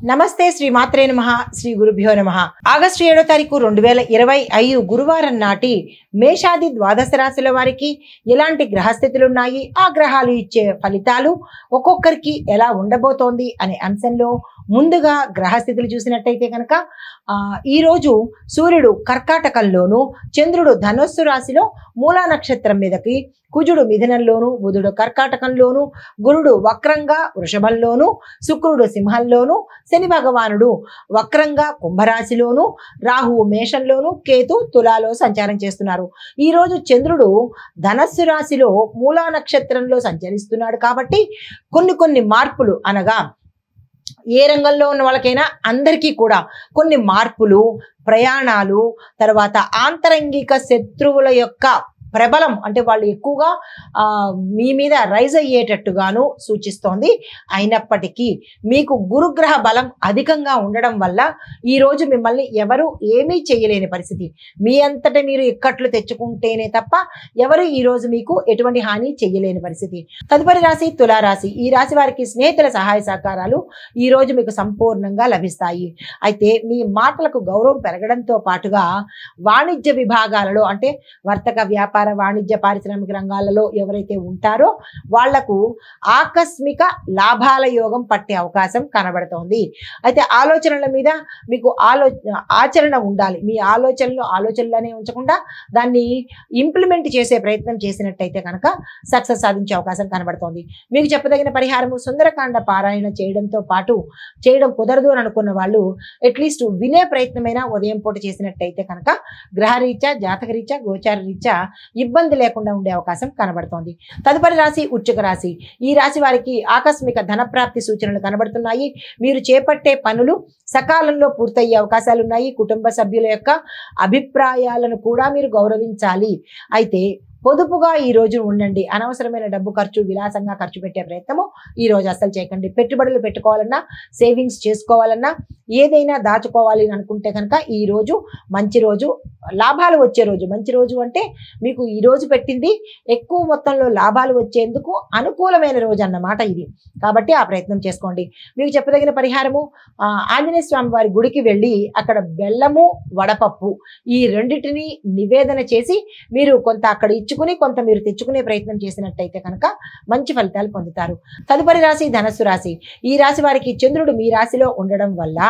నమస్తే శ్రీ మాత్రే నమః శ్రీ గురుభ్యో నమః ఆగస్టు 7వ తారీఖు 2025 గురువారం నాటి మేషాది ద్వాదశ రాశుల వారికి ఎలాంటి గ్రహస్థితులు ఉన్నాయి, ఆ గ్రహాలు ఇచ్చే ఫలితాలు ఒక్కొక్కరికి ఎలా ఉండబోతోంది అనే అంశంలో ముందుగా గ్రహస్థితులు చూసినట్టయితే కనుక ఈ రోజు సూర్యుడు కర్కాటకంలోను, చంద్రుడు ధనుస్సు రాశిలో మూలా నక్షత్రం మీదకి, కుజుడు మిథునంలోను, బుధుడు కర్కాటకంలోను, గురుడు వక్రంగా వృషభంలోను, శుక్రుడు సింహంలోను, శని భగవానుడు వక్రంగా కుంభరాశిలోను, రాహువు మేషంలోను, కేతు తులాలో సంచారం చేస్తున్నారు. ఈ రోజు చంద్రుడు ధనస్సు రాశిలో మూలా నక్షత్రంలో సంచరిస్తున్నాడు కాబట్టి కొన్ని మార్పులు, అనగా ఏ రంగంలో ఉన్న వాళ్ళకైనా అందరికీ కూడా కొన్ని మార్పులు, ప్రయాణాలు, తర్వాత ఆంతరంగిక శత్రువుల యొక్క ప్రబలం అంటే వాళ్ళు ఎక్కువగా మీ మీద రైజ్ అయ్యేటట్టుగాను సూచిస్తోంది. అయినప్పటికీ మీకు గురుగ్రహ బలం అధికంగా ఉండడం వల్ల ఈరోజు మిమ్మల్ని ఎవరు ఏమీ చేయలేని పరిస్థితి. మీ అంతటా మీరు ఇక్కట్లు తెచ్చుకుంటేనే తప్ప ఎవరు ఈరోజు మీకు ఎటువంటి హాని చేయలేని పరిస్థితి. తదుపరి రాశి తులారాశి. ఈ రాశి వారికి స్నేహితుల సహాయ సహకారాలు ఈరోజు మీకు సంపూర్ణంగా లభిస్తాయి. అయితే మీ మాటలకు గౌరవం పెరగడంతో పాటుగా వాణిజ్య విభాగాలలో అంటే వర్తక వ్యాపార వాణిజ్య పారిశ్రామిక రంగాలలో ఎవరైతే ఉంటారో వాళ్లకు ఆకస్మిక లాభాల యోగం పట్టే అవకాశం కనబడుతోంది. అయితే ఆలోచనల మీద మీకు ఆచరణ ఉండాలి. మీ ఆలోచనలనే ఉంచకుండా దాన్ని ఇంప్లిమెంట్ చేసే ప్రయత్నం చేసినట్టయితే కనుక సక్సెస్ సాధించే అవకాశం కనబడుతోంది. మీకు చెప్పదగిన పరిహారము సుందరకాండ పారాయణ చేయడం కుదరదు అని అనుకున్న వాళ్ళు అట్లీస్ట్ వినే ప్రయత్నమైనా ఉదయం పూట చేసినట్టయితే కనుక గ్రహరీత్యా, జాతకరీత్యా, గోచార రీత్యా ఇబ్బంది లేకుండా ఉండే అవకాశం కనబడుతోంది. తదుపరి రాశి వృశ్చిక రాశి. ఈ రాశి వారికి ఆకస్మిక ధనప్రాప్తి సూచనలు కనబడుతున్నాయి. మీరు చేపట్టే పనులు సకాలంలో పూర్తయ్యే అవకాశాలు ఉన్నాయి. కుటుంబ సభ్యుల యొక్క అభిప్రాయాలను కూడా మీరు గౌరవించాలి. అయితే పొదుపుగా ఈ రోజు ఉండండి. అనవసరమైన డబ్బు విలాసంగా ఖర్చు పెట్టే ప్రయత్నము ఈ రోజు అస్సలు చేయకండి. పెట్టుబడులు పెట్టుకోవాలన్నా, సేవింగ్స్ చేసుకోవాలన్నా, ఏదైనా దాచుకోవాలి అని అనుకుంటే కనుక ఈ రోజు మంచి రోజు, లాభాలు వచ్చే రోజు. మంచి రోజు అంటే మీకు ఈ రోజు పెట్టింది ఎక్కువ మొత్తంలో లాభాలు వచ్చేందుకు అనుకూలమైన రోజు అన్నమాట ఇది. కాబట్టి ఆ ప్రయత్నం చేసుకోండి. మీకు చెప్పదగిన పరిహారము ఆంజనేయ స్వామి వారి గుడికి వెళ్ళి అక్కడ బెల్లము, వడపప్పు ఈ రెండింటిని నివేదన చేసి మీరు కొంత అక్కడ ఇచ్చుకుని కొంత మీరు తెచ్చుకునే ప్రయత్నం చేసినట్టయితే కనుక మంచి ఫలితాలు పొందుతారు. తదుపరి రాశి ధనస్సు రాశి. ఈ రాశి వారికి చంద్రుడు మీ రాశిలో ఉండడం వల్ల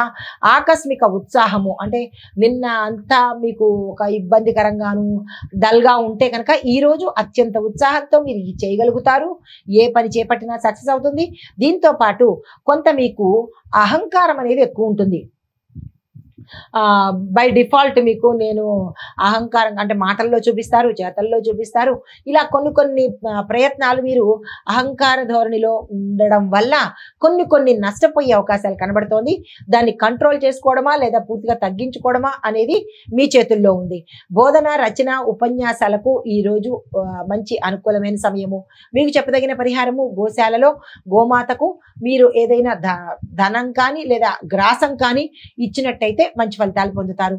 ఆకస్మిక ఉత్సాహము, అంటే నిన్న అంతా మీకు ఒక ఇబ్బందికరంగాను డల్గా ఉంటే కనుక ఈ రోజు అత్యంత ఉత్సాహంతో మీరు చేయగలుగుతారు. ఏ పని చేపట్టినా సక్సెస్ అవుతుంది. దీంతో పాటు కొంత మీకు అహంకారం అనేది ఎక్కువ ఉంటుంది. బై డిఫాల్ట్ మీకు నేను అహంకారం అంటే మాటల్లో చూపిస్తారు, చేతల్లో చూపిస్తారు. ఇలా కొన్ని ప్రయత్నాలు మీరు అహంకార ధోరణిలో ఉండడం వల్ల కొన్ని నష్టపోయే అవకాశాలు కనబడుతోంది. దాన్ని కంట్రోల్ చేసుకోవడమా లేదా పూర్తిగా తగ్గించుకోవడమా అనేది మీ చేతుల్లో ఉంది. బోధన, రచన, ఉపన్యాసాలకు ఈరోజు మంచి అనుకూలమైన సమయము. మీకు చెప్పదగిన పరిహారము గోశాలలో గోమాతకు మీరు ఏదైనా ధనం కానీ లేదా గ్రాసం కానీ ఇచ్చినట్టయితే మంచి ఫలితాలు పొందుతారు.